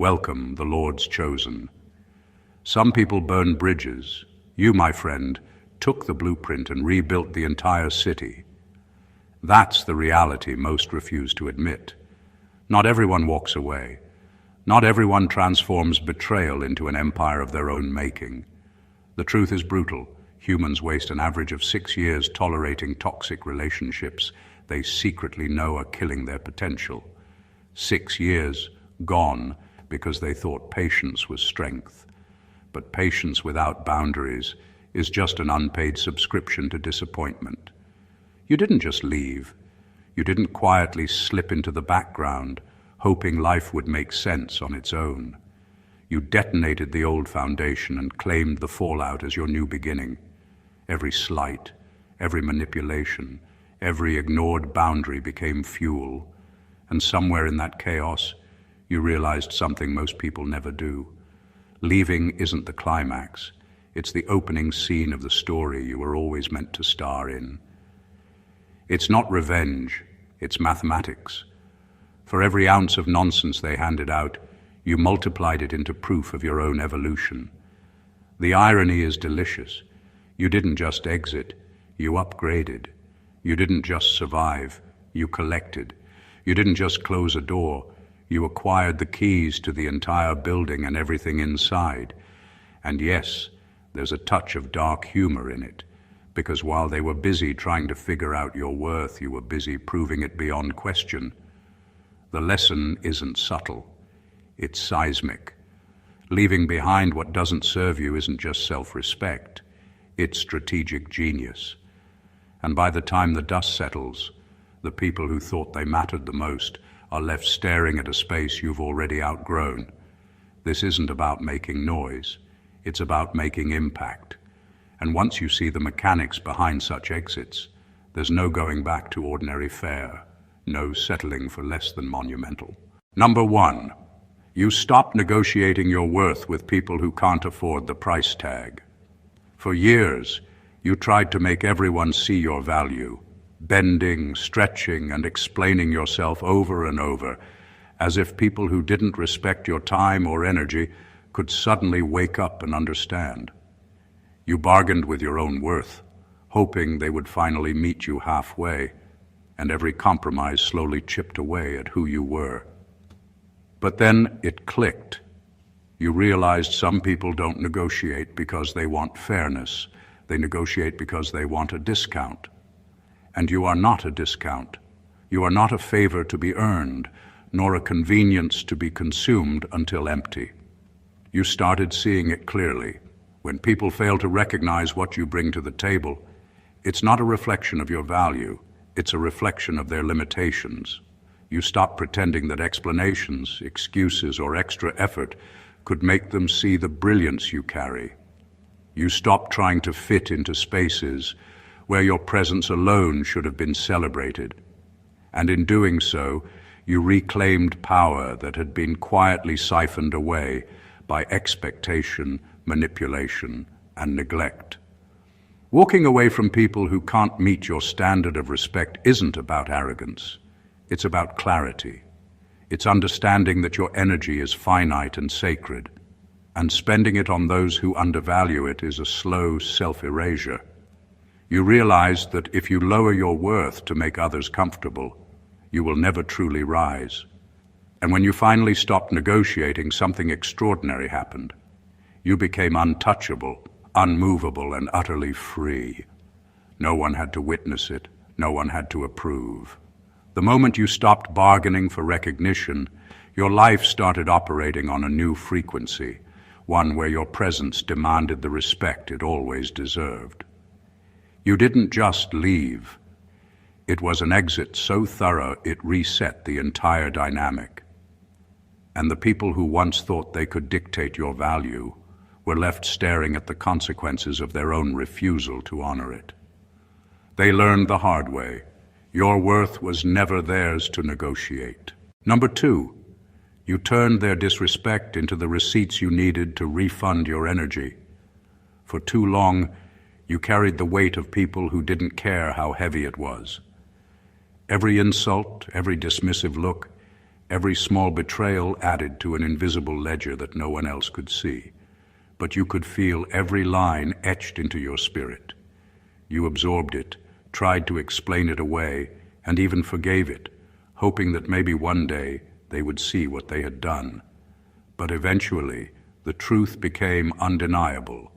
Welcome, the Lord's chosen. Some people burn bridges. You, my friend, took the blueprint and rebuilt the entire city. That's the reality most refuse to admit. Not everyone walks away. Not everyone transforms betrayal into an empire of their own making. The truth is brutal. Humans waste an average of 6 years tolerating toxic relationships they secretly know are killing their potential. 6 years gone because they thought patience was strength. But patience without boundaries is just an unpaid subscription to disappointment. You didn't just leave. You didn't quietly slip into the background, hoping life would make sense on its own. You detonated the old foundation and claimed the fallout as your new beginning. Every slight, every manipulation, every ignored boundary became fuel. And somewhere in that chaos, you realized something most people never do. Leaving isn't the climax. It's the opening scene of the story you were always meant to star in. It's not revenge, it's mathematics. For every ounce of nonsense they handed out, you multiplied it into proof of your own evolution. The irony is delicious. You didn't just exit, you upgraded. You didn't just survive, you collected. You didn't just close a door, you acquired the keys to the entire building and everything inside. And yes, there's a touch of dark humor in it, because while they were busy trying to figure out your worth, you were busy proving it beyond question. The lesson isn't subtle, it's seismic. Leaving behind what doesn't serve you isn't just self-respect, it's strategic genius. And by the time the dust settles, the people who thought they mattered the most are left staring at a space you've already outgrown. This isn't about making noise, it's about making impact. And once you see the mechanics behind such exits, there's no going back to ordinary fare, no settling for less than monumental. Number 1, you stop negotiating your worth with people who can't afford the price tag. For years, you tried to make everyone see your value, bending, stretching, and explaining yourself over and over, as if people who didn't respect your time or energy could suddenly wake up and understand. You bargained with your own worth, hoping they would finally meet you halfway, and every compromise slowly chipped away at who you were. But then it clicked. You realized some people don't negotiate because they want fairness. They negotiate because they want a discount. And you are not a discount. You are not a favor to be earned, nor a convenience to be consumed until empty. You started seeing it clearly. When people fail to recognize what you bring to the table, it's not a reflection of your value, it's a reflection of their limitations. You stop pretending that explanations, excuses, or extra effort could make them see the brilliance you carry. You stop trying to fit into spaces where your presence alone should have been celebrated. And in doing so, you reclaimed power that had been quietly siphoned away by expectation, manipulation, and neglect. Walking away from people who can't meet your standard of respect isn't about arrogance. It's about clarity. It's understanding that your energy is finite and sacred, and spending it on those who undervalue it is a slow self-erasure. You realize that if you lower your worth to make others comfortable, you will never truly rise. And when you finally stopped negotiating, something extraordinary happened. You became untouchable, unmovable, and utterly free. No one had to witness it. No one had to approve. The moment you stopped bargaining for recognition, your life started operating on a new frequency, one where your presence demanded the respect it always deserved. You didn't just leave. It was an exit so thorough it reset the entire dynamic. And the people who once thought they could dictate your value were left staring at the consequences of their own refusal to honor it. They learned the hard way. Your worth was never theirs to negotiate. Number 2, you turned their disrespect into the receipts you needed to refund your energy. For too long, you carried the weight of people who didn't care how heavy it was. Every insult, every dismissive look, Every small betrayal added to an invisible ledger that no one else could see. But you could feel every line etched into your spirit. You absorbed it, tried to explain it away, and even forgave it, hoping that maybe one day they would see what they had done. But eventually, the truth became undeniable.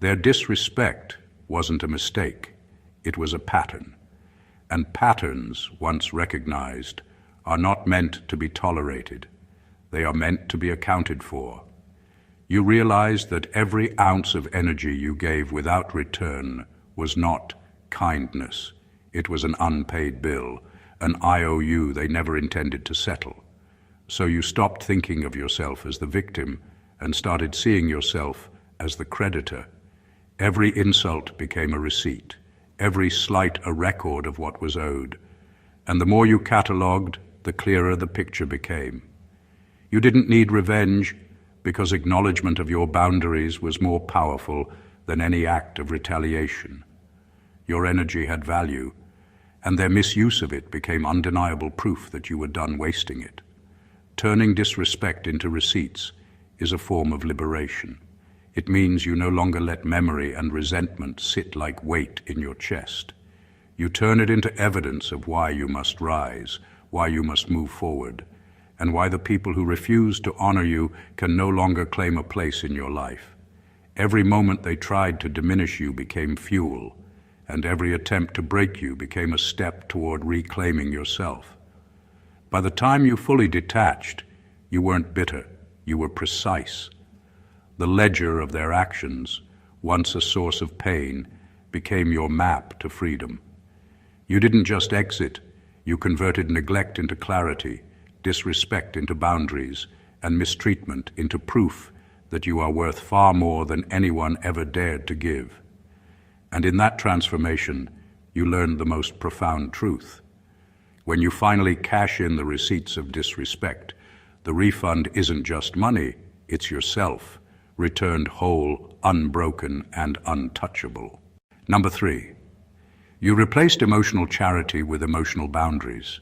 Their disrespect wasn't a mistake, it was a pattern. And patterns, once recognized, are not meant to be tolerated. They are meant to be accounted for. You realized that every ounce of energy you gave without return was not kindness. It was an unpaid bill, an IOU they never intended to settle. So you stopped thinking of yourself as the victim and started seeing yourself as the creditor. Every insult became a receipt, every slight a record of what was owed. And the more you catalogued, the clearer the picture became. You didn't need revenge because acknowledgement of your boundaries was more powerful than any act of retaliation. Your energy had value, and their misuse of it became undeniable proof that you were done wasting it. Turning disrespect into receipts is a form of liberation. It means you no longer let memory and resentment sit like weight in your chest. You turn it into evidence of why you must rise, why you must move forward, and why the people who refuse to honor you can no longer claim a place in your life. Every moment they tried to diminish you became fuel, and every attempt to break you became a step toward reclaiming yourself. By the time you fully detached, you weren't bitter, you were precise. The ledger of their actions, once a source of pain, became your map to freedom. You didn't just exit, you converted neglect into clarity, disrespect into boundaries, and mistreatment into proof that you are worth far more than anyone ever dared to give. And in that transformation, you learned the most profound truth. When you finally cash in the receipts of disrespect, the refund isn't just money, it's yourself, returned whole, unbroken, and untouchable. Number 3, you replaced emotional charity with emotional boundaries.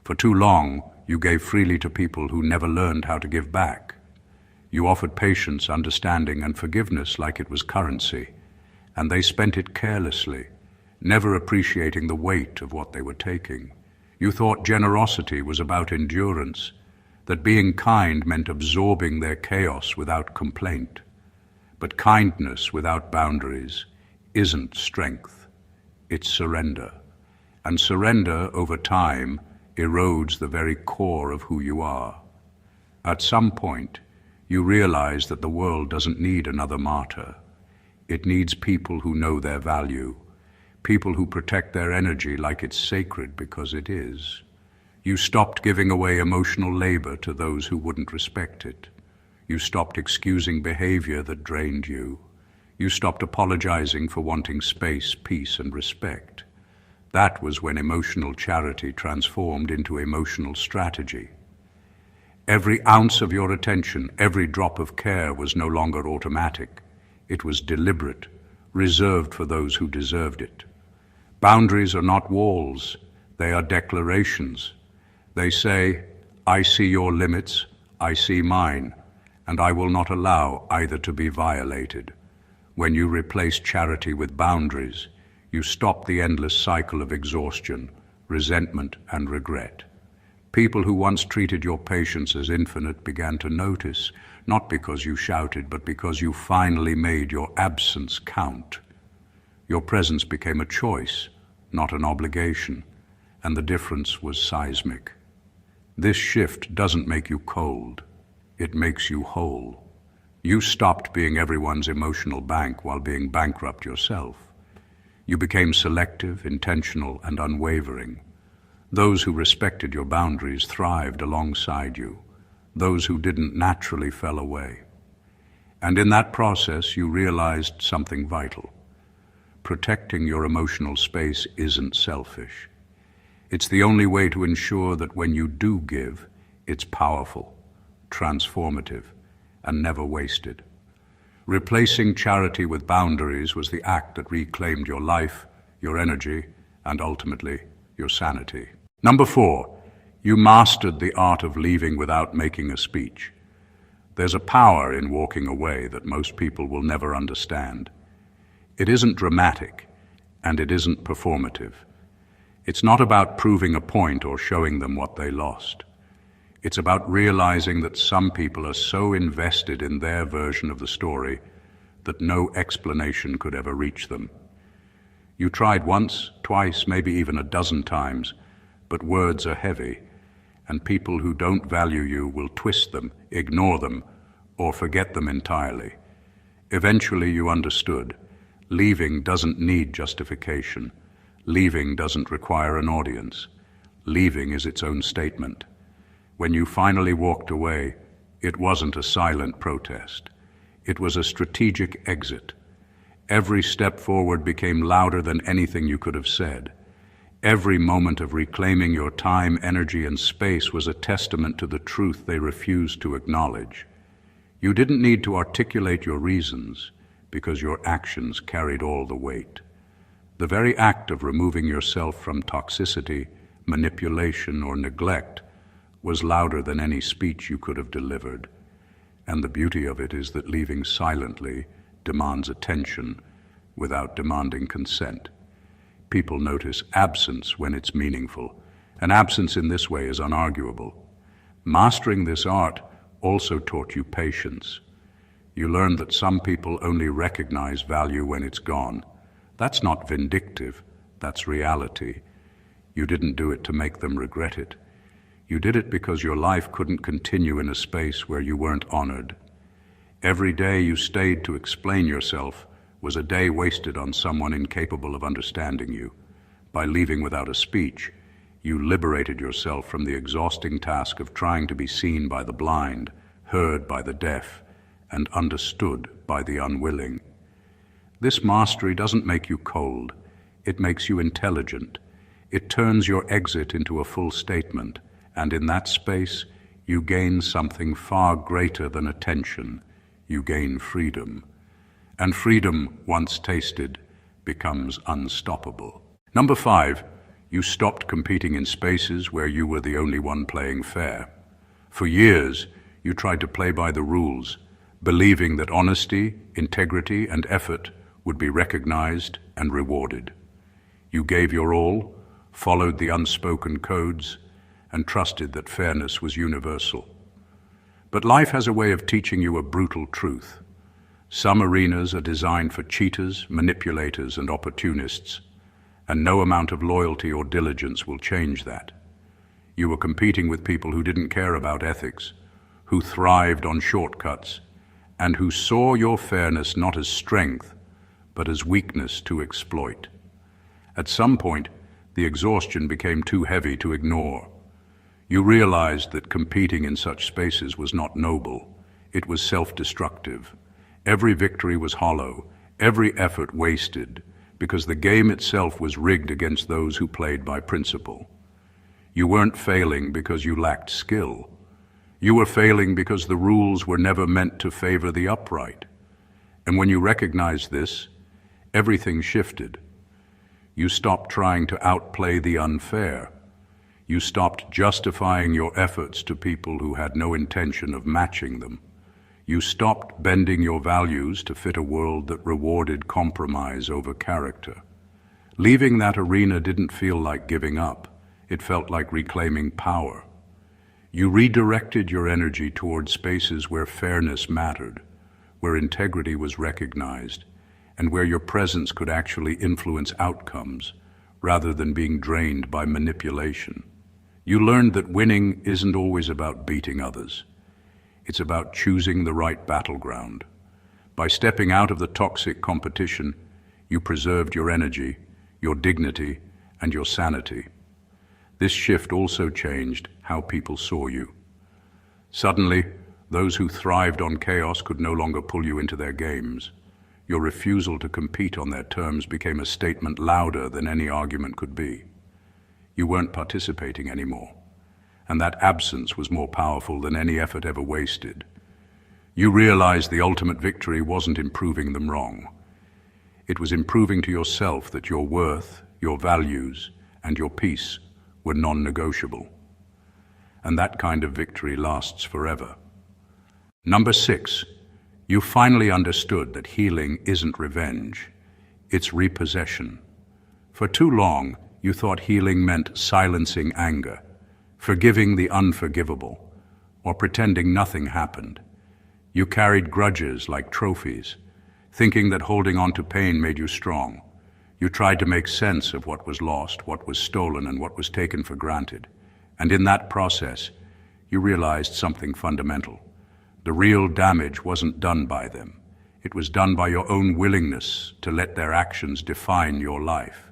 For too long, you gave freely to people who never learned how to give back. You offered patience, understanding, and forgiveness like it was currency, and they spent it carelessly, never appreciating the weight of what they were taking. You thought generosity was about endurance, that being kind meant absorbing their chaos without complaint. But kindness without boundaries isn't strength, it's surrender. And surrender, over time, erodes the very core of who you are. At some point, you realize that the world doesn't need another martyr. It needs people who know their value, people who protect their energy like it's sacred because it is. You stopped giving away emotional labor to those who wouldn't respect it. You stopped excusing behavior that drained you. You stopped apologizing for wanting space, peace, and respect. That was when emotional charity transformed into emotional strategy. Every ounce of your attention, every drop of care was no longer automatic. It was deliberate, reserved for those who deserved it. Boundaries are not walls, they are declarations. They say, I see your limits, I see mine, and I will not allow either to be violated. When you replace charity with boundaries, you stop the endless cycle of exhaustion, resentment, and regret. People who once treated your patience as infinite began to notice, not because you shouted, but because you finally made your absence count. Your presence became a choice, not an obligation, and the difference was seismic. This shift doesn't make you cold, it makes you whole. You stopped being everyone's emotional bank while being bankrupt yourself. You became selective, intentional, and unwavering. Those who respected your boundaries thrived alongside you. Those who didn't naturally fell away. And in that process, you realized something vital. Protecting your emotional space isn't selfish. It's the only way to ensure that when you do give, it's powerful, transformative, and never wasted. Replacing charity with boundaries was the act that reclaimed your life, your energy, and ultimately, your sanity. Number 4, You mastered the art of leaving without making a speech. There's a power in walking away that most people will never understand. It isn't dramatic, and it isn't performative. It's not about proving a point or showing them what they lost. It's about realizing that some people are so invested in their version of the story that no explanation could ever reach them. You tried once, twice, maybe even a dozen times, but words are heavy, and people who don't value you will twist them, ignore them, or forget them entirely. Eventually you understood. Leaving doesn't need justification. Leaving doesn't require an audience. Leaving is its own statement. When you finally walked away, it wasn't a silent protest. It was a strategic exit. Every step forward became louder than anything you could have said. Every moment of reclaiming your time, energy, and space was a testament to the truth they refused to acknowledge. You didn't need to articulate your reasons, because your actions carried all the weight. The very act of removing yourself from toxicity, manipulation, or neglect was louder than any speech you could have delivered. And the beauty of it is that leaving silently demands attention without demanding consent. People notice absence when it's meaningful, and absence in this way is unarguable. Mastering this art also taught you patience. You learned that some people only recognize value when it's gone. That's not vindictive, that's reality. You didn't do it to make them regret it. You did it because your life couldn't continue in a space where you weren't honored. Every day you stayed to explain yourself was a day wasted on someone incapable of understanding you. By leaving without a speech, you liberated yourself from the exhausting task of trying to be seen by the blind, heard by the deaf, and understood by the unwilling. This mastery doesn't make you cold, it makes you intelligent. It turns your exit into a full statement, and in that space, you gain something far greater than attention. You gain freedom. And freedom, once tasted, becomes unstoppable. Number 5, you stopped competing in spaces where you were the only one playing fair. For years, you tried to play by the rules, believing that honesty, integrity, and effort would be recognized and rewarded. You gave your all, followed the unspoken codes, and trusted that fairness was universal. But life has a way of teaching you a brutal truth. Some arenas are designed for cheaters, manipulators, and opportunists, and no amount of loyalty or diligence will change that. You were competing with people who didn't care about ethics, who thrived on shortcuts, and who saw your fairness not as strength, but as weakness to exploit. At some point, the exhaustion became too heavy to ignore. You realized that competing in such spaces was not noble. It was self-destructive. Every victory was hollow, every effort wasted, because the game itself was rigged against those who played by principle. You weren't failing because you lacked skill. You were failing because the rules were never meant to favor the upright. And when you recognized this, everything shifted. You stopped trying to outplay the unfair. You stopped justifying your efforts to people who had no intention of matching them. You stopped bending your values to fit a world that rewarded compromise over character. Leaving that arena didn't feel like giving up. It felt like reclaiming power. You redirected your energy toward spaces where fairness mattered, where integrity was recognized, and where your presence could actually influence outcomes rather than being drained by manipulation. You learned that winning isn't always about beating others. It's about choosing the right battleground. By stepping out of the toxic competition, you preserved your energy, your dignity, and your sanity. This shift also changed how people saw you. Suddenly, those who thrived on chaos could no longer pull you into their games. Your refusal to compete on their terms became a statement louder than any argument could be. You weren't participating anymore, and that absence was more powerful than any effort ever wasted. You realized the ultimate victory wasn't in proving them wrong. It was in proving to yourself that your worth, your values, and your peace were non-negotiable. and that kind of victory lasts forever. Number 6, you finally understood that healing isn't revenge, it's repossession. For too long, you thought healing meant silencing anger, forgiving the unforgivable, or pretending nothing happened. You carried grudges like trophies, thinking that holding on to pain made you strong. You tried to make sense of what was lost, what was stolen, and what was taken for granted. And in that process, you realized something fundamental. The real damage wasn't done by them. It was done by your own willingness to let their actions define your life.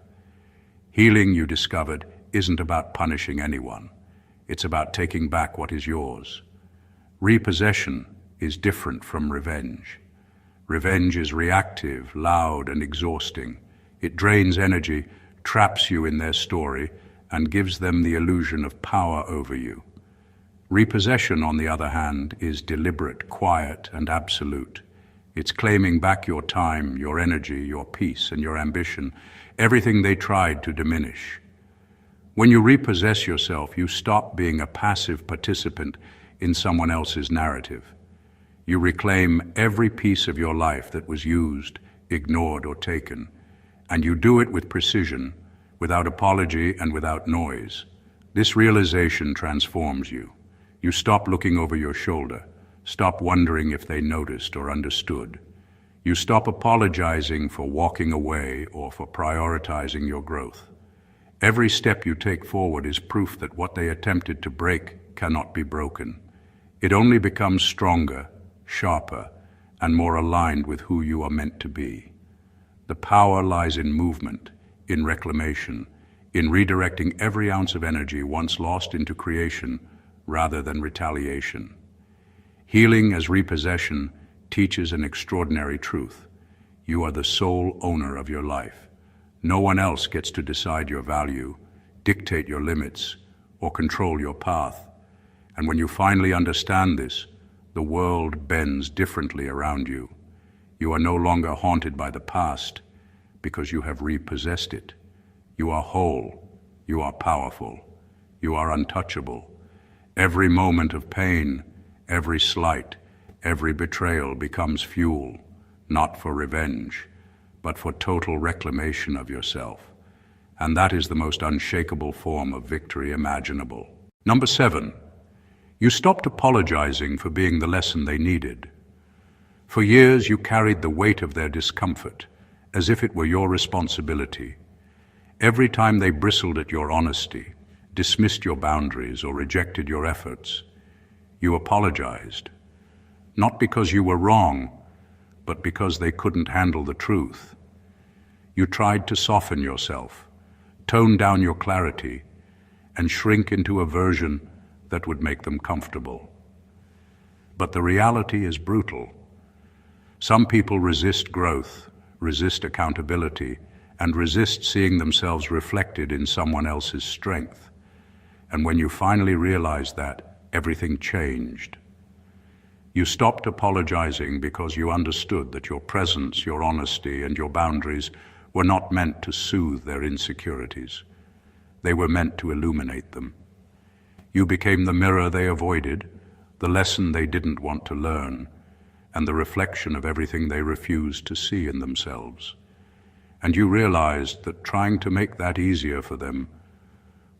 Healing, you discovered, isn't about punishing anyone. It's about taking back what is yours. Repossession is different from revenge. Revenge is reactive, loud, and exhausting. It drains energy, traps you in their story, and gives them the illusion of power over you. Repossession, on the other hand, is deliberate, quiet, and absolute. It's claiming back your time, your energy, your peace, and your ambition, everything they tried to diminish. When you repossess yourself, you stop being a passive participant in someone else's narrative. You reclaim every piece of your life that was used, ignored, or taken, and you do it with precision, without apology and without noise. This realization transforms you. You stop looking over your shoulder, stop wondering if they noticed or understood. You stop apologizing for walking away or for prioritizing your growth. Every step you take forward is proof that what they attempted to break cannot be broken. It only becomes stronger, sharper, and more aligned with who you are meant to be. The power lies in movement, in reclamation, in redirecting every ounce of energy once lost into creation rather than retaliation. Healing as repossession teaches an extraordinary truth. You are the sole owner of your life. No one else gets to decide your value, dictate your limits, or control your path. And when you finally understand this, the world bends differently around you. You are no longer haunted by the past because you have repossessed it. You are whole. You are powerful. You are untouchable. Every moment of pain, every slight, every betrayal becomes fuel, not for revenge, but for total reclamation of yourself. And that is the most unshakable form of victory imaginable. Number 7, you stopped apologizing for being the lesson they needed. For years you carried the weight of their discomfort as if it were your responsibility. Every time they bristled at your honesty, dismissed your boundaries, or rejected your efforts, you apologized. Not because you were wrong, but because they couldn't handle the truth. You tried to soften yourself, tone down your clarity, and shrink into a version that would make them comfortable. But the reality is brutal. Some people resist growth, resist accountability, and resist seeing themselves reflected in someone else's strength. And when you finally realize that, everything changed. You stopped apologizing because you understood that your presence, your honesty, and your boundaries were not meant to soothe their insecurities. They were meant to illuminate them. You became the mirror they avoided, the lesson they didn't want to learn, and the reflection of everything they refused to see in themselves. And you realized that trying to make that easier for them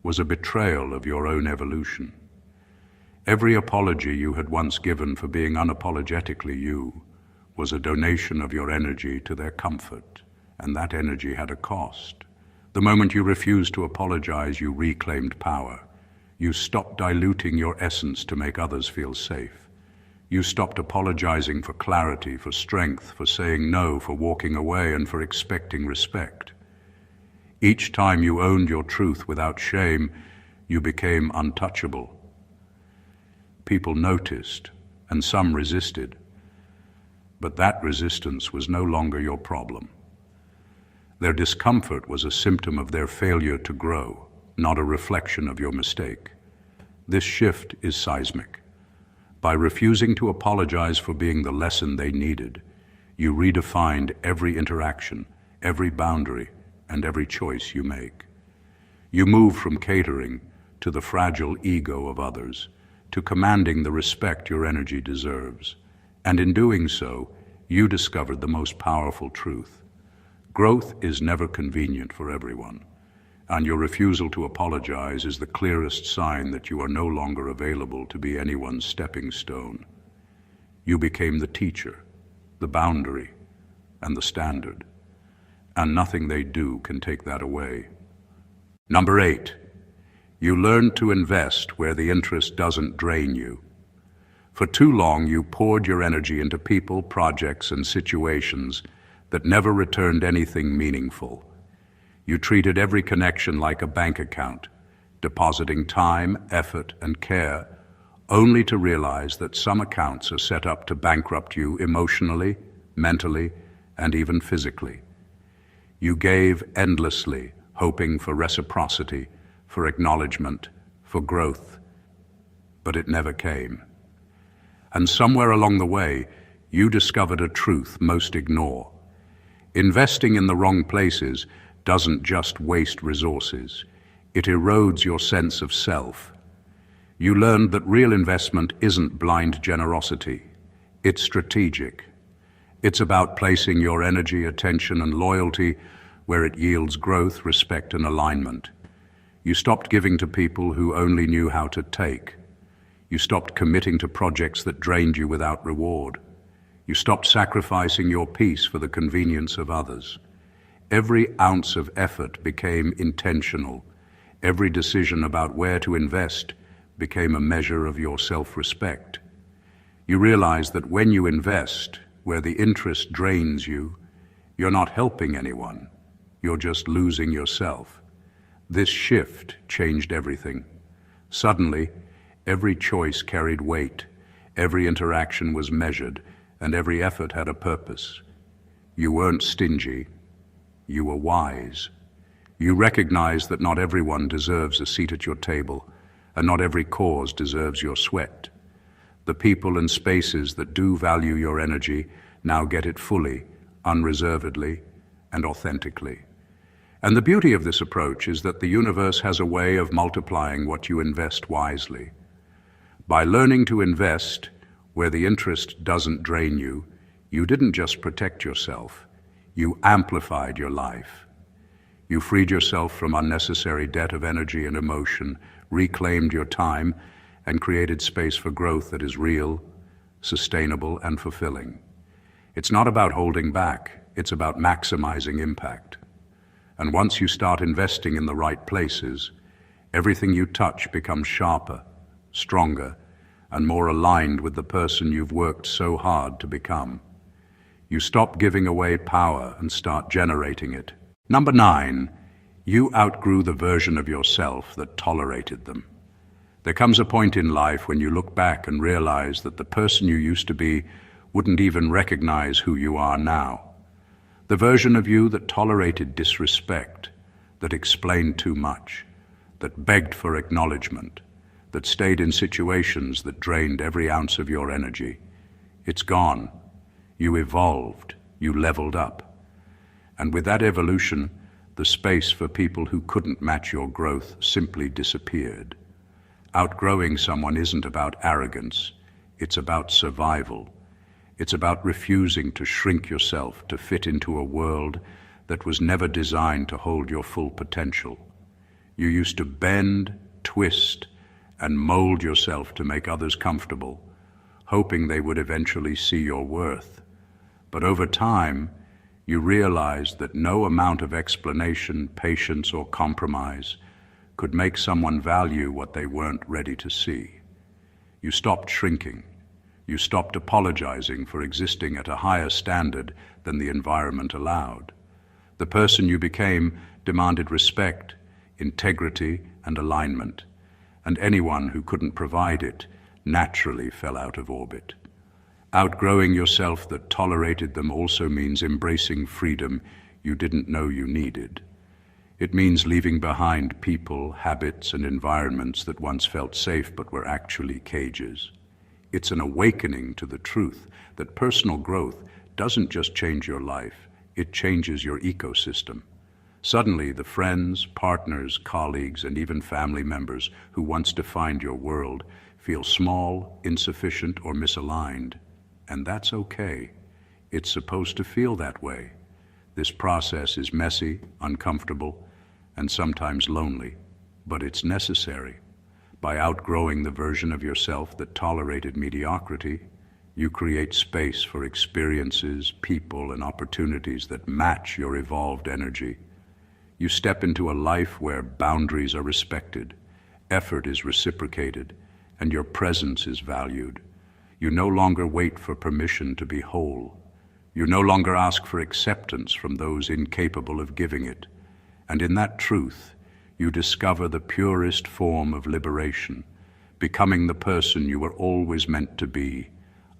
was a betrayal of your own evolution. Every apology you had once given for being unapologetically you was a donation of your energy to their comfort, and that energy had a cost. The moment you refused to apologize, you reclaimed power. You stopped diluting your essence to make others feel safe. You stopped apologizing for clarity, for strength, for saying no, for walking away, and for expecting respect. Each time you owned your truth without shame, you became untouchable. People noticed, and some resisted. But that resistance was no longer your problem. Their discomfort was a symptom of their failure to grow, not a reflection of your mistake. This shift is seismic. By refusing to apologize for being the lesson they needed, you redefined every interaction, every boundary, and every choice you make. You move from catering to the fragile ego of others, to commanding the respect your energy deserves. And in doing so, you discovered the most powerful truth. Growth is never convenient for everyone, and your refusal to apologize is the clearest sign that you are no longer available to be anyone's stepping stone. You became the teacher, the boundary, and the standard, and nothing they do can take that away. Number 8, you learned to invest where the interest doesn't drain you. For too long, you poured your energy into people, projects, and situations that never returned anything meaningful. You treated every connection like a bank account, depositing time, effort, and care, only to realize that some accounts are set up to bankrupt you emotionally, mentally, and even physically. You gave endlessly, hoping for reciprocity, for acknowledgement, for growth, but it never came. And somewhere along the way, you discovered a truth most ignore. Investing in the wrong places doesn't just waste resources, it erodes your sense of self. You learned that real investment isn't blind generosity, it's strategic. It's about placing your energy, attention, and loyalty where it yields growth, respect, and alignment. You stopped giving to people who only knew how to take. You stopped committing to projects that drained you without reward. You stopped sacrificing your peace for the convenience of others. Every ounce of effort became intentional. Every decision about where to invest became a measure of your self-respect. You realize that when you invest where the interest drains you, you're not helping anyone. You're just losing yourself. This shift changed everything. Suddenly, every choice carried weight, every interaction was measured, and every effort had a purpose. You weren't stingy. You were wise. You recognized that not everyone deserves a seat at your table, and not every cause deserves your sweat. The people and spaces that do value your energy now get it fully, unreservedly, and authentically. And the beauty of this approach is that the universe has a way of multiplying what you invest wisely. By learning to invest where the interest doesn't drain you, you didn't just protect yourself, you amplified your life. You freed yourself from unnecessary debt of energy and emotion, reclaimed your time, and created space for growth that is real, sustainable, and fulfilling. It's not about holding back, it's about maximizing impact. And once you start investing in the right places, everything you touch becomes sharper, stronger, and more aligned with the person you've worked so hard to become. You stop giving away power and start generating it. Number 9, you outgrew the version of yourself that tolerated them. There comes a point in life when you look back and realize that the person you used to be wouldn't even recognize who you are now. The version of you that tolerated disrespect, that explained too much, that begged for acknowledgement, that stayed in situations that drained every ounce of your energy. It's gone. You evolved. You leveled up. And with that evolution, the space for people who couldn't match your growth simply disappeared. Outgrowing someone isn't about arrogance. It's about survival. It's about refusing to shrink yourself to fit into a world that was never designed to hold your full potential. You used to bend, twist, and mold yourself to make others comfortable, hoping they would eventually see your worth. But over time, you realized that no amount of explanation, patience, or compromise could make someone value what they weren't ready to see. You stopped shrinking. You stopped apologizing for existing at a higher standard than the environment allowed. The person you became demanded respect, integrity, and alignment, and anyone who couldn't provide it naturally fell out of orbit. Outgrowing yourself that tolerated them also means embracing freedom you didn't know you needed. It means leaving behind people, habits, and environments that once felt safe but were actually cages. It's an awakening to the truth that personal growth doesn't just change your life, it changes your ecosystem. Suddenly, the friends, partners, colleagues, and even family members who once defined your world feel small, insufficient, or misaligned. And that's okay. It's supposed to feel that way. This process is messy, uncomfortable, and sometimes lonely, but it's necessary. By outgrowing the version of yourself that tolerated mediocrity, you create space for experiences, people, and opportunities that match your evolved energy. You step into a life where boundaries are respected, effort is reciprocated, and your presence is valued. You no longer wait for permission to be whole. You no longer ask for acceptance from those incapable of giving it. And in that truth, you discover the purest form of liberation, becoming the person you were always meant to be,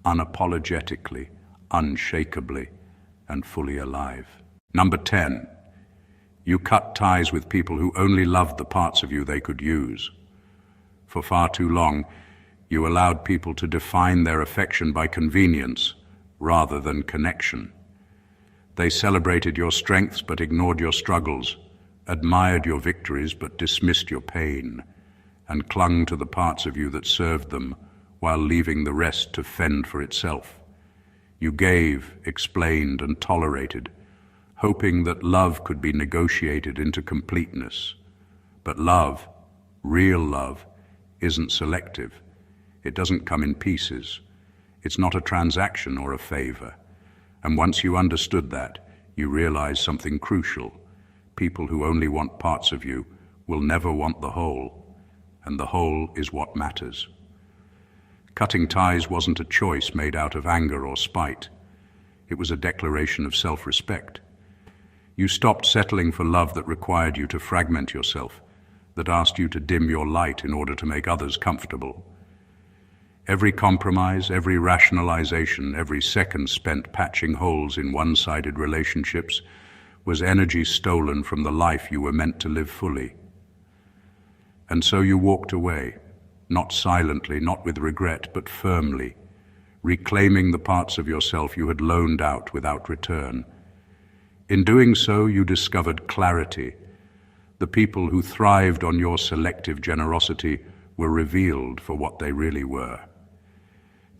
unapologetically, unshakably, and fully alive. Number 10. You cut ties with people who only loved the parts of you they could use. For far too long, you allowed people to define their affection by convenience rather than connection. They celebrated your strengths but ignored your struggles, admired your victories but dismissed your pain, and clung to the parts of you that served them while leaving the rest to fend for itself. You gave, explained, and tolerated, hoping that love could be negotiated into completeness. But love, real love, isn't selective. It doesn't come in pieces. It's not a transaction or a favor. And once you understood that, you realize something crucial. People who only want parts of you will never want the whole, and the whole is what matters. Cutting ties wasn't a choice made out of anger or spite. It was a declaration of self-respect. You stopped settling for love that required you to fragment yourself, that asked you to dim your light in order to make others comfortable. Every compromise, every rationalization, every second spent patching holes in one-sided relationships was energy stolen from the life you were meant to live fully. And so you walked away, not silently, not with regret, but firmly, reclaiming the parts of yourself you had loaned out without return. In doing so, you discovered clarity. The people who thrived on your selective generosity were revealed for what they really were.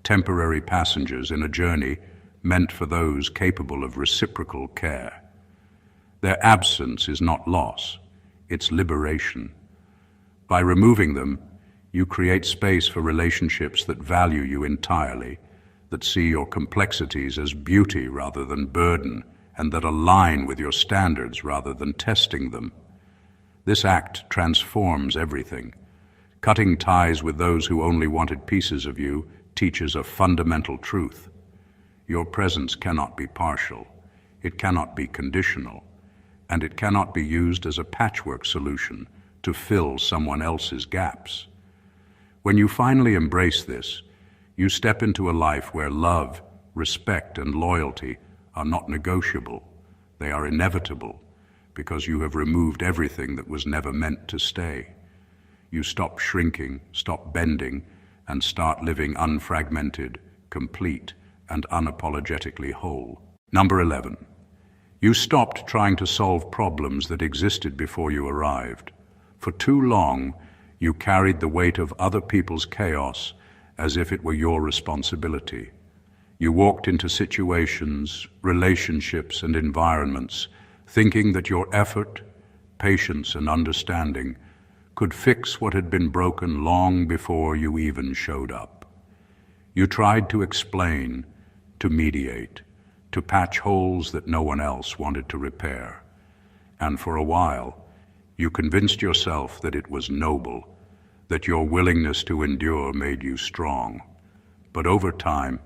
Temporary passengers in a journey meant for those capable of reciprocal care. Their absence is not loss, it's liberation. By removing them, you create space for relationships that value you entirely, that see your complexities as beauty rather than burden, and that align with your standards rather than testing them. This act transforms everything. Cutting ties with those who only wanted pieces of you teaches a fundamental truth. Your presence cannot be partial, it cannot be conditional, and it cannot be used as a patchwork solution to fill someone else's gaps. When you finally embrace this, you step into a life where love, respect, and loyalty are not negotiable. They are inevitable because you have removed everything that was never meant to stay. You stop shrinking, stop bending, and start living unfragmented, complete, and unapologetically whole. Number 11. You stopped trying to solve problems that existed before you arrived. For too long, you carried the weight of other people's chaos as if it were your responsibility. You walked into situations, relationships, and environments thinking that your effort, patience, and understanding could fix what had been broken long before you even showed up. You tried to explain, to mediate, to patch holes that no one else wanted to repair. And for a while, you convinced yourself that it was noble, that your willingness to endure made you strong. But over time,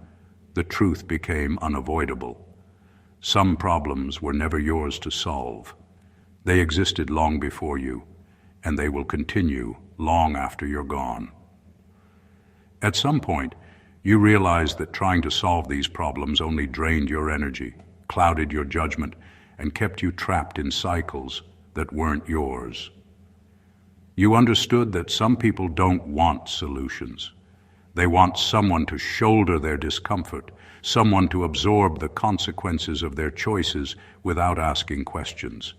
the truth became unavoidable. Some problems were never yours to solve. They existed long before you, and they will continue long after you're gone. At some point, you realized that trying to solve these problems only drained your energy, clouded your judgment, and kept you trapped in cycles that weren't yours. You understood that some people don't want solutions. They want someone to shoulder their discomfort, someone to absorb the consequences of their choices without asking questions.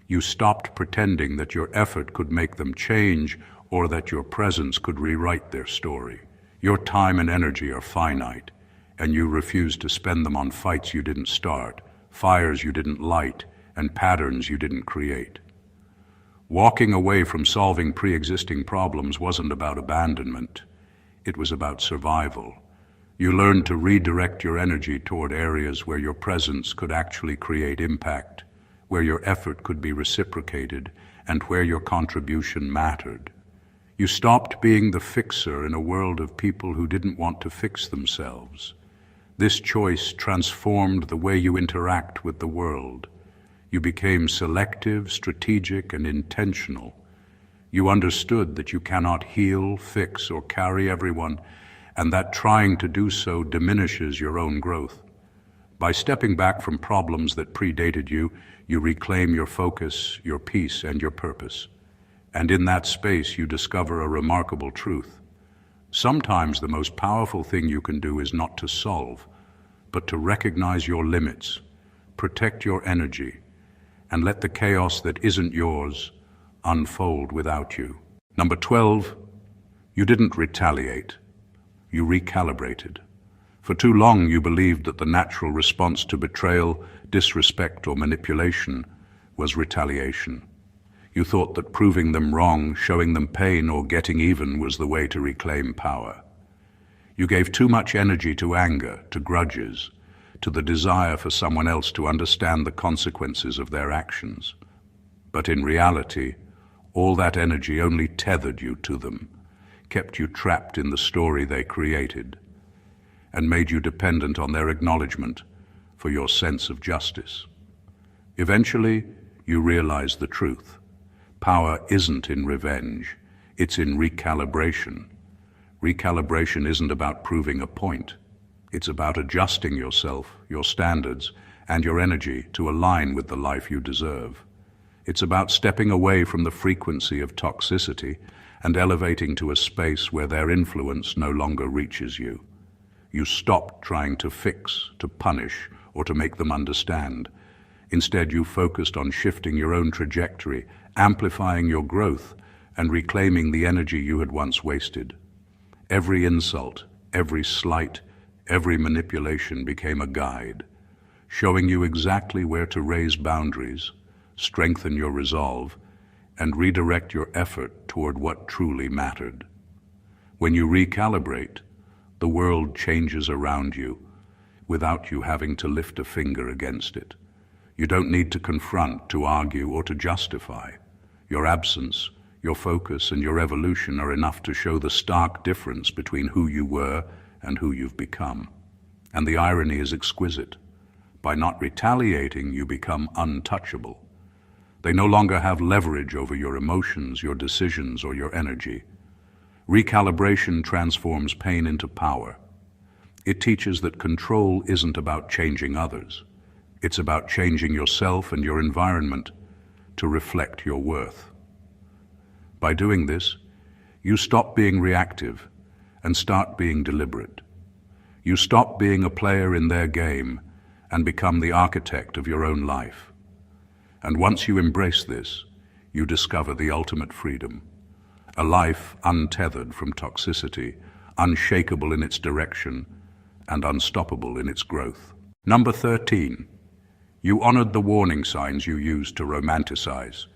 You stopped pretending that your effort could make them change or that your presence could rewrite their story. Your time and energy are finite, and you refuse to spend them on fights you didn't start, fires you didn't light, and patterns you didn't create. Walking away from solving pre-existing problems wasn't about abandonment. It was about survival. You learned to redirect your energy toward areas where your presence could actually create impact, where your effort could be reciprocated, and where your contribution mattered. You stopped being the fixer in a world of people who didn't want to fix themselves. This choice transformed the way you interact with the world. You became selective, strategic, and intentional. You understood that you cannot heal, fix, or carry everyone, and that trying to do so diminishes your own growth. By stepping back from problems that predated you, you reclaim your focus, your peace, and your purpose. And in that space, you discover a remarkable truth. Sometimes the most powerful thing you can do is not to solve, but to recognize your limits, protect your energy, and let the chaos that isn't yours unfold without you. Number 12, you didn't retaliate. You recalibrated. For too long, you believed that the natural response to betrayal, disrespect, or manipulation was retaliation. You thought that proving them wrong, showing them pain, or getting even was the way to reclaim power. You gave too much energy to anger, to grudges, to the desire for someone else to understand the consequences of their actions. But in reality, all that energy only tethered you to them, kept you trapped in the story they created, and made you dependent on their acknowledgement for your sense of justice. Eventually, you realized the truth. Power isn't in revenge, it's in recalibration. Recalibration isn't about proving a point. It's about adjusting yourself, your standards, and your energy to align with the life you deserve. It's about stepping away from the frequency of toxicity and elevating to a space where their influence no longer reaches you. You stopped trying to fix, to punish, or to make them understand. Instead, you focused on shifting your own trajectory, amplifying your growth, and reclaiming the energy you had once wasted. Every insult, every slight, every manipulation became a guide, showing you exactly where to raise boundaries, strengthen your resolve, and redirect your effort toward what truly mattered. When you recalibrate, the world changes around you without you having to lift a finger against it. You don't need to confront, to argue, or to justify. Your absence, your focus, and your evolution are enough to show the stark difference between who you were and who you've become. And the irony is exquisite. By not retaliating, you become untouchable. They no longer have leverage over your emotions, your decisions, or your energy. Recalibration transforms pain into power. It teaches that control isn't about changing others. It's about changing yourself and your environment to reflect your worth. By doing this, you stop being reactive and start being deliberate. You stop being a player in their game and become the architect of your own life. And once you embrace this, you discover the ultimate freedom. A life untethered from toxicity, unshakable in its direction, and unstoppable in its growth. Number 13. You honored the warning signs you used to romanticize.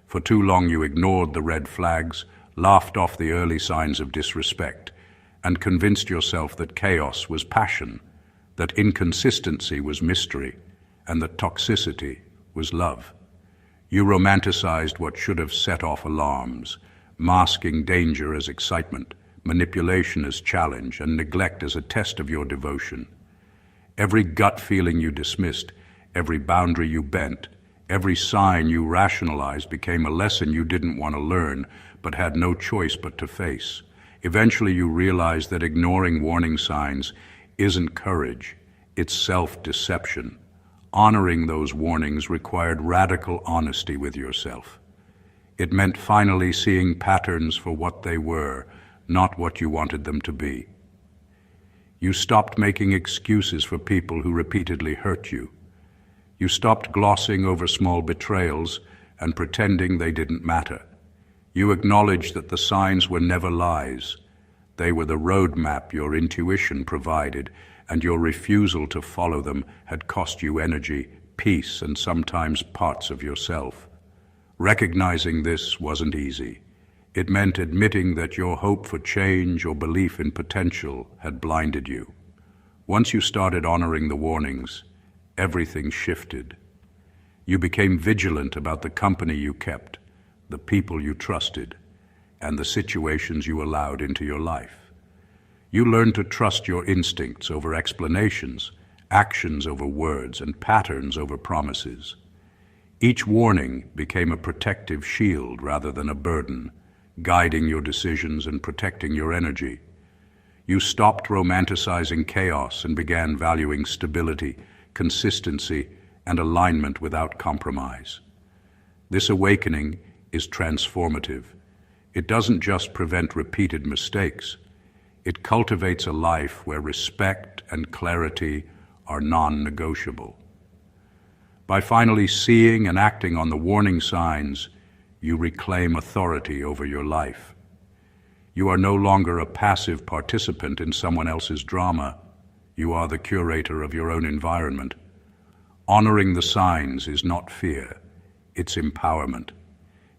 For too long you ignored the red flags, laughed off the early signs of disrespect, and convinced yourself that chaos was passion, that inconsistency was mystery, and that toxicity was love. You romanticized what should have set off alarms, masking danger as excitement, manipulation as challenge, and neglect as a test of your devotion. Every gut feeling you dismissed, every boundary you bent, every sign you rationalized became a lesson you didn't want to learn, but had no choice but to face. Eventually you realized that ignoring warning signs isn't courage, it's self-deception. Honoring those warnings required radical honesty with yourself. It meant finally seeing patterns for what they were, not what you wanted them to be. You stopped making excuses for people who repeatedly hurt you. You stopped glossing over small betrayals and pretending they didn't matter. You acknowledged that the signs were never lies. They were the roadmap your intuition provided, and your refusal to follow them had cost you energy, peace, and sometimes parts of yourself. Recognizing this wasn't easy. It meant admitting that your hope for change or belief in potential had blinded you. Once you started honoring the warnings, everything shifted. You became vigilant about the company you kept, the people you trusted, and the situations you allowed into your life. You learned to trust your instincts over explanations, actions over words, and patterns over promises. Each warning became a protective shield rather than a burden, guiding your decisions and protecting your energy. You stopped romanticizing chaos and began valuing stability, consistency, and alignment without compromise. This awakening is transformative. It doesn't just prevent repeated mistakes. It cultivates a life where respect and clarity are non-negotiable. By finally seeing and acting on the warning signs, you reclaim authority over your life. You are no longer a passive participant in someone else's drama. You are the curator of your own environment. Honoring the signs is not fear, it's empowerment.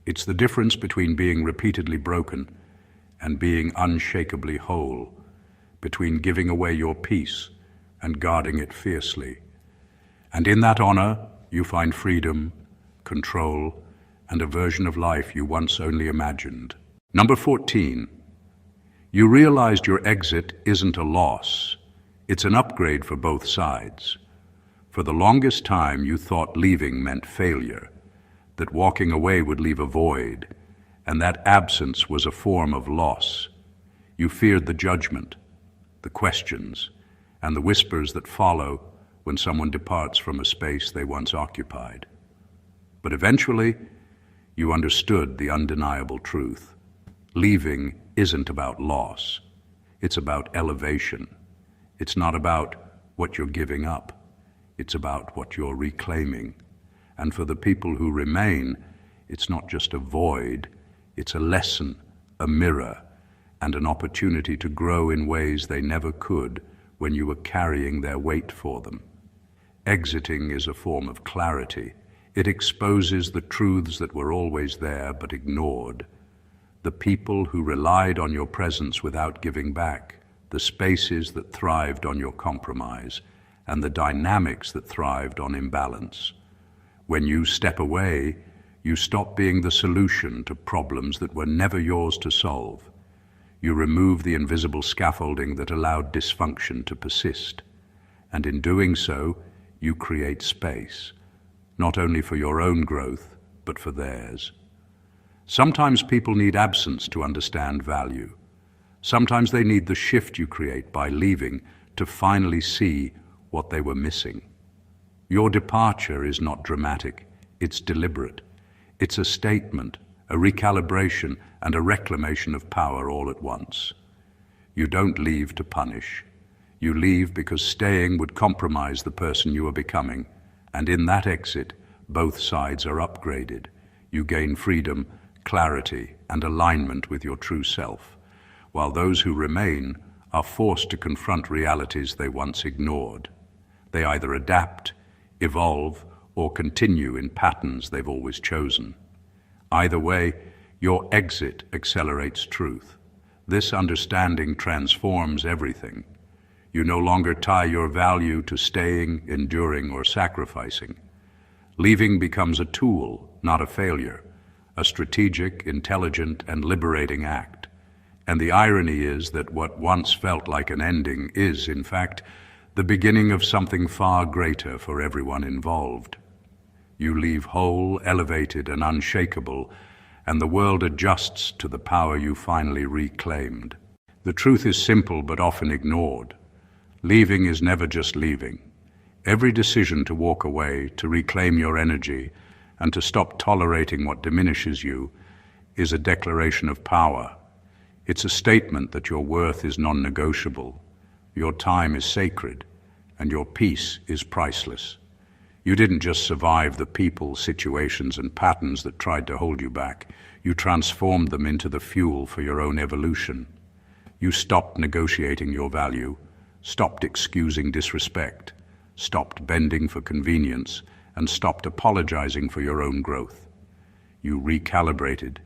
It's the difference between being repeatedly broken and being unshakably whole, between giving away your peace and guarding it fiercely. And in that honor, you find freedom, control, and a version of life you once only imagined. Number 14, you realized your exit isn't a loss. It's an upgrade for both sides. For the longest time, you thought leaving meant failure, that walking away would leave a void, and that absence was a form of loss. You feared the judgment, the questions, and the whispers that follow when someone departs from a space they once occupied. But eventually, you understood the undeniable truth. Leaving isn't about loss. It's about elevation. It's not about what you're giving up. It's about what you're reclaiming. And for the people who remain, it's not just a void, it's a lesson, a mirror, and an opportunity to grow in ways they never could when you were carrying their weight for them. Exiting is a form of clarity. It exposes the truths that were always there but ignored. The people who relied on your presence without giving back, the spaces that thrived on your compromise, and the dynamics that thrived on imbalance. When you step away, you stop being the solution to problems that were never yours to solve. You remove the invisible scaffolding that allowed dysfunction to persist. And in doing so, you create space, not only for your own growth, but for theirs. Sometimes people need absence to understand value. Sometimes they need the shift you create by leaving to finally see what they were missing. Your departure is not dramatic, it's deliberate. It's a statement, a recalibration, and a reclamation of power all at once. You don't leave to punish. You leave because staying would compromise the person you are becoming, and in that exit, both sides are upgraded. You gain freedom, clarity, and alignment with your true self, while those who remain are forced to confront realities they once ignored. They either adapt, evolve, or continue in patterns they've always chosen. Either way, your exit accelerates truth. This understanding transforms everything. You no longer tie your value to staying, enduring, or sacrificing. Leaving becomes a tool, not a failure, a strategic, intelligent, and liberating act. And the irony is that what once felt like an ending is, in fact, the beginning of something far greater for everyone involved. You leave whole, elevated, and unshakable, and the world adjusts to the power you finally reclaimed. The truth is simple but often ignored. Leaving is never just leaving. Every decision to walk away, to reclaim your energy, and to stop tolerating what diminishes you is a declaration of power. It's a statement that your worth is non-negotiable, your time is sacred, and your peace is priceless. You didn't just survive the people, situations, and patterns that tried to hold you back. You transformed them into the fuel for your own evolution. You stopped negotiating your value, stopped excusing disrespect, stopped bending for convenience, and stopped apologizing for your own growth. You recalibrated,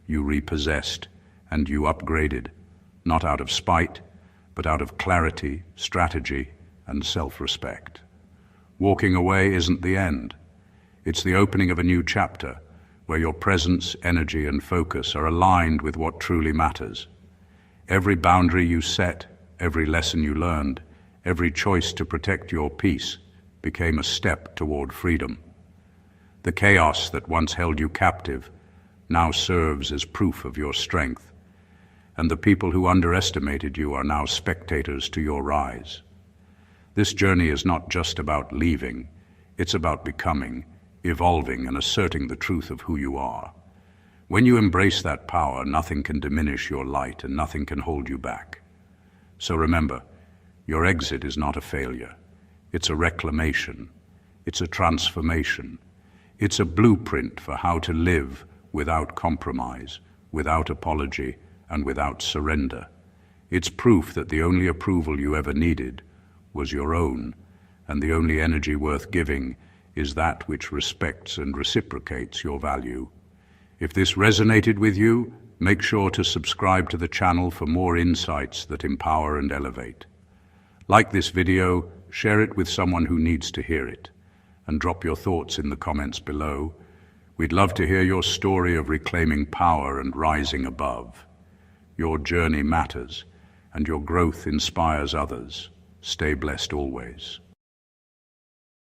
you repossessed, and you upgraded, not out of spite, but out of clarity, strategy, and self-respect. Walking away isn't the end. It's the opening of a new chapter where your presence, energy, and focus are aligned with what truly matters. Every boundary you set, every lesson you learned, every choice to protect your peace became a step toward freedom. The chaos that once held you captive now serves as proof of your strength, and the people who underestimated you are now spectators to your rise. This journey is not just about leaving, it's about becoming, evolving, and asserting the truth of who you are. When you embrace that power, nothing can diminish your light and nothing can hold you back. So remember, your exit is not a failure. It's a reclamation. It's a transformation. It's a blueprint for how to live without compromise, without apology, and without surrender. It's proof that the only approval you ever needed was your own, and the only energy worth giving is that which respects and reciprocates your value. If this resonated with you, make sure to subscribe to the channel for more insights that empower and elevate. Like this video, share it with someone who needs to hear it, and drop your thoughts in the comments below. We'd love to hear your story of reclaiming power and rising above. Your journey matters, and your growth inspires others. Stay blessed always.